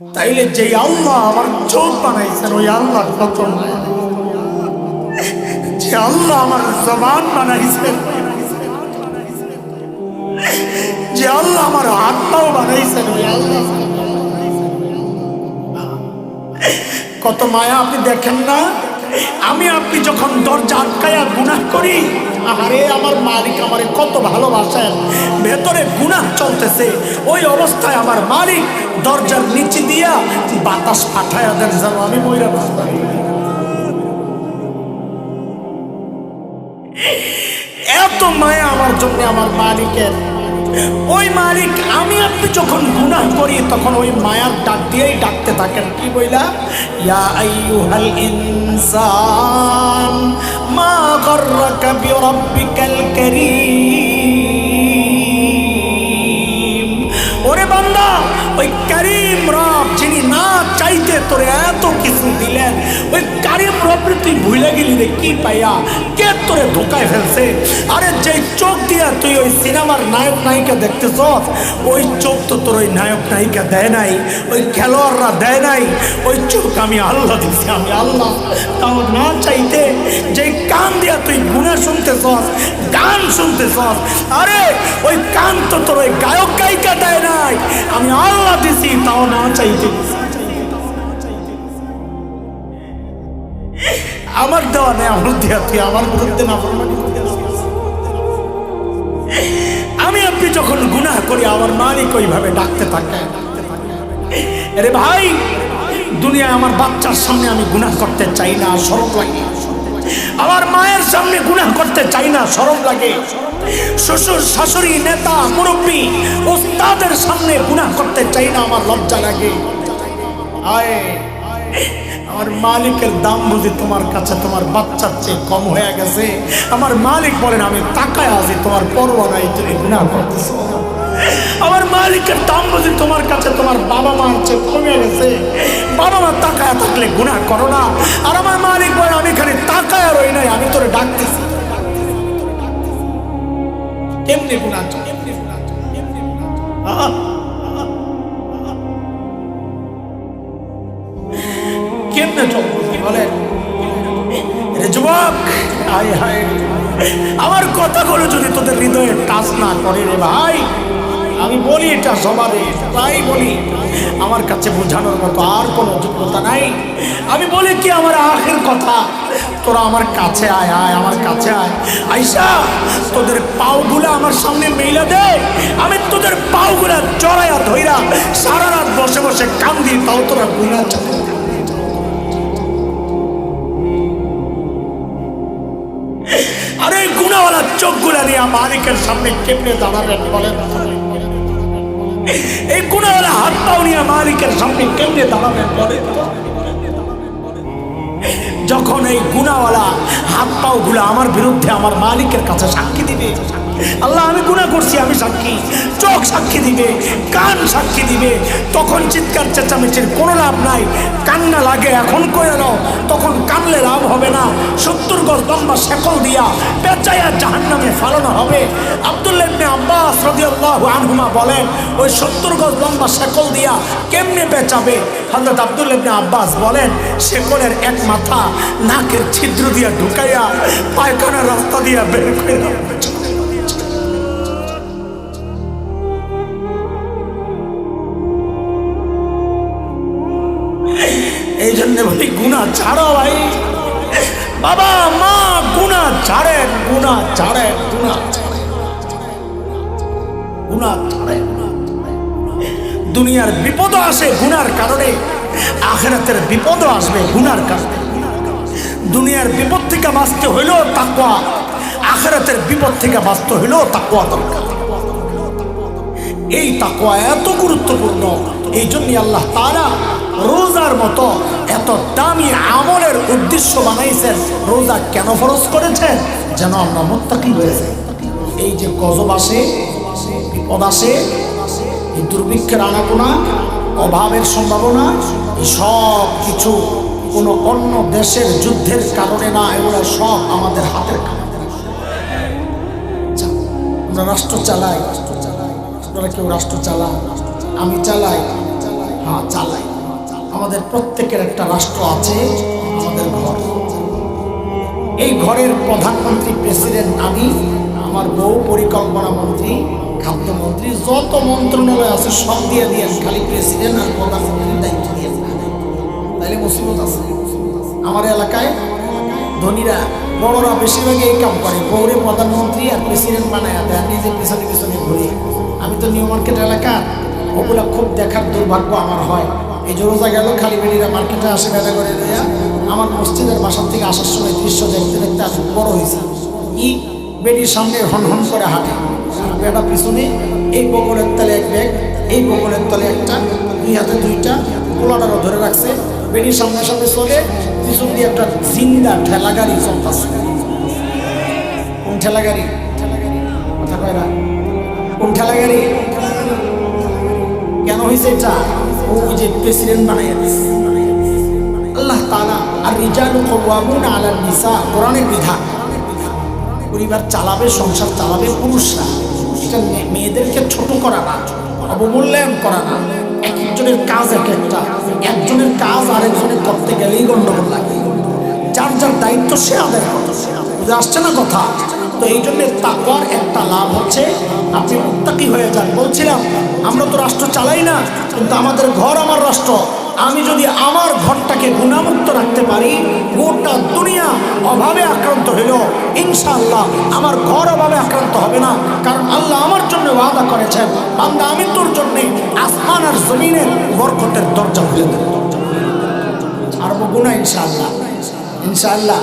তাইলে যে আল্লাহ আমার চোখ বানাইছেন ওই আল্লাহ কত মায়া, যে আল্লাহ আমার জবান বানাইছেন, যে আল্লাহ আমার হাত পাও বানাইছেন ওই আল্লাহ কত মায়া। আপনি দেখেন না, আমি আপনি যখন দরজা আটকায়া গুনাহ করি, আরে আমার মালিক আমারে কত ভালোবাসেন, ভেতরে গুনাহ চলতেছে, ওই অবস্থায় আমার মালিক দরজার নিচে দিয়া বাতাস পাঠায়া দেন যেন আমি মইরা বাঁচি। এত মায়া আমার জন্য আমার মালিকের। ওই মালিক আমি আপনি যখন গুনাহ করি তখন ওই মায়ার ডাক দিয়েই ডাকতে থাকেন, কি বইলা, ইয়া আইয়ুহাল ইনসান মা গাররাকা বিরাব্বিকাল কারীম। ওরে বান্দা, ওই কারীম রব যিনি না চাইতে তোরে এত কিছু দিলেন, ওই কারীম রবরে তুই ভুলে গেলি রে কি পাইয়া, কে তোরে ধোকায় ফেলছে? আরে যে চোখ দিয়া তুই ওই সিনেমার নায়ক নায়িকা দেখতেছ, ওই চোখ তো তোর ওই নায়ক নায়িকা দেয় নাই, ওই খেলোয়াড়রা দেয় নাই, ওই চোখ আমি আল্লাহ দিছি, আমি আল্লাহ। তাও না চাইতে যে কান দিয়া তুই গুনাহ শুনতেছ, গান শুনতেছ, আরে ওই কান তো তোর ওই গায়ক গায়িকা দেয় নাই, আমি আল্লাহ দিছি, তাও না চাইতে। আমার দেওয়া নেই, আমার দেওয়া, তুই আমার বিরুদ্ধে নাফরমানি করতেছিস। আমি আপনি যখন গুনাহ করি আমার মালিক ওইভাবে ডাকতে থাকে, আরে ভাই দুনিয়ায় আমার বাচ্চার সামনে আমি গুনাহ করতে চাই না, শরম লাগে। আমার মায়ের সামনে গুনাহ করতে চাই না, শরম লাগে। শ্বশুর শাশুড়ি নেতা মুরব্বী ওস্তাদের সামনে গুনাহ করতে চাই না, আমার লজ্জা লাগে। আয় আমার মালিকের দাম বুঝি তোমার কাছে তোমার বাচ্চার চেয়ে কম হয়ে গেছে? আমার মালিক বলেন আমি তাকায় আছি, তোমার পরোয়া নাই, তুমি গুনাহ করতেছো। আমার মালিকের দাম বুঝি তোমার কাছে তোমার বাবা মার চেয়ে কমে গেছে? বাবা মা তাকায় থাকলে গুনাহ করো না। আর আমার মালিক বলেন আমি খালি তাকায় রই নাই, আমি তোরে ডাকতেছি। কেমনি গুনাহ চলে, কেমনে চলবো বলেন? যুবক, হায় হায়, আমার কথাগুলো যদি তোদের হৃদয়ে টাচ না করে রে ভাই, আমি বলি এটা সবারে, তাই বলি, আমার কাছে বোঝানোর মতো আর কোনো যোগ্যতা নাই। আমি বলি কি, আমার আখের কথা, তোরা আমার কাছে আয়, আয় আমার কাছে আয়, আইসা তোদের পাওগুলা আমার সামনে মেইলা দে, আমি তোদের পাওগুলা জড়াইয়া ধইরা সারা রাত বসে বসে কান্দি, তাও তোরা গুনাহ চাই। আরে গুনাহওয়ালা চোখগুলা নিয়ে মালিকের সামনে কেমনে দাঁড়াবেন বলেন? এই গুনাহওয়ালা হাত পাও নিয়ে মালিকের সামনে কেমনে দাঁড়াবেন বলেন? যখন এই গুনাহওয়ালা হাত পাও গুলা আমার বিরুদ্ধে আমার মালিকের কাছে সাক্ষী দিবে, আল্লাহ আমি গুনাহ করছি, আমি সাক্ষী, চোখ সাক্ষী দিবে, কান সাক্ষী দিবে, তখন চিৎকার চেঁচামেচির কোনো লাভ নাই। কান্না লাগে এখন কয়ে নাও, তখন কানলে লাভ হবে না। 70 গজ লম্বা শেকল দিয়া পেঁচাইয়া জাহান্নামে ফালানো হবে। আব্দুল্লাহ ইবনে আব্বাস রাদিয়াল্লাহু আনহুমা বলেন, ওই 70 গজ লম্বা শেকল দিয়া কেমনে পেঁচাবে? হযরত আব্দুল্লাহ ইবনে আব্বাস বলেন, শেকলের এক মাথা নাকের ছিদ্র দিয়া ঢুকাইয়া পায়খানার রাস্তা দিয়া বের করে। এই জন্য বলি গুনাহ ছাড়ো ভাই, বাবা মা গুনাহ ছাড়েন, গুনাহ ছাড়েন, গুনাহ ছাড়েন। দুনিয়ার বিপদ আসে গুনার কারণে, আখিরাতের বিপদ আসবে গুনার কারণে। দুনিয়ার বিপদ থেকে বাঁচতে হইলেও তাকওয়া, আখিরাতের বিপদ থেকে বাঁচতে হইলেও তাকওয়া দরকার। এই তাকওয়া এত গুরুত্বপূর্ণ, এই জন্যই আল্লাহ তাআলা রোজার মতো এত দামি আমলের উদ্দেশ্য বানাইছেন। রোজা কেন ফরজ করেছেন? যেন আমরা মুত্তাকি হয়ে যাই। এই যে গজব আসে, বিপদ আসে, এই দুর্ভিক্ষের আনাগোনা, অভাবের সম্ভাবনা, সব কিছু কোনো অন্য দেশের যুদ্ধের কারণে না, এগুলো সব আমাদের হাতের কাজ। আমরা রাষ্ট্র চালাই, আপনারা কেউ রাষ্ট্র চালান, আমি চালাই, হ্যাঁ চালাই। আমাদের প্রত্যেকের একটা রাষ্ট্র আছে, আমাদের ঘর। এই ঘরের প্রধানমন্ত্রী, প্রেসিডেন্ট আমি, আমার বউ, পরিকল্পনা মন্ত্রী, খাদ্যমন্ত্রী, যত মন্ত্রণালয় আছে সব দিয়ে দিয়েন, খালি প্রেসিডেন্ট আর প্রধানমন্ত্রীর দায়িত্ব দিয়ে তাইলে মুসিবত আছে। আমার এলাকায় ধনীরা, বড়রা বেশিরভাগই এই কাম করে, বউরে প্রধানমন্ত্রী আর প্রেসিডেন্ট বানায় দেয়, নিজে পিছনে পিছনে ঘুরে। আমি তো নিউ মার্কেট এলাকার, ওগুলো খুব দেখার দুর্ভাগ্য আমার হয়। এই যে রোজা গেল, খালি বেডিরা মার্কেটে আসে বেড়া করে দেয়া। আমার মসজিদের বাসার থেকে আসার সময় দৃশ্য দেখতে দেখতে আমি বড় হয়েছি। ই বেডির সামনে হন হন করে হাঁটে, বেটা পিছনে, এই বগলের তলে এক ব্যাগ, এই বগলের তলে একটা, দুই হাতে দুইটা, পোলাটারও ধরে রাখছে। বেডির সামনে সামনে চলে, পিছন দিয়ে একটা জিন্দা ঠেলা গাড়ি চলতেছে। কোন ঠেলা গাড়ি? কথা কয় না। কোন ঠেলা গাড়ি? কেন হয়েছে এটা? ওই যে প্রেসিডেন্ট বানাইয়া দিছে আল্লাহ তাআলা। আর রিজালু কাওয়ামুনা আলান নিসা, কোরআনের বিধান। পরিবার চালাবে, সংসার চালাবে পুরুষরা। এটা মেয়েদেরকে ছোট করা না, অবমূল্যায়ন করা না। এক একজনের কাজ এক একটা, একজনের কাজ আরেকজনের করতে গেলেই গন্ডগোল লাগে। যার যার দায়িত্ব সে আদায় করতে, বুঝে আসছে না কথা? তো এই জন্য তাকওয়ার একটা লাভ হচ্ছে আপনি মুত্তাকি হয়ে যান। বলছিলাম আমরা তো রাষ্ট্র চালাই না, কিন্তু আমাদের ঘর আমার রাষ্ট্র। আমি যদি আমার ঘরটাকে গুণামুক্ত রাখতে পারি, গোটা দুনিয়া অভাবে আক্রান্ত হইল, ইনশাআল্লাহ আমার ঘর অভাবে আক্রান্ত হবে না। কারণ আল্লাহ আমার জন্য ওয়াদা করেছেন, বান্দা আমি তোর জন্যে আসমান আর জমিনের বরকতের দরজা খুলে দেব। আর গুণা ইনশাআল্লাহ, ইনশাআল্লাহ।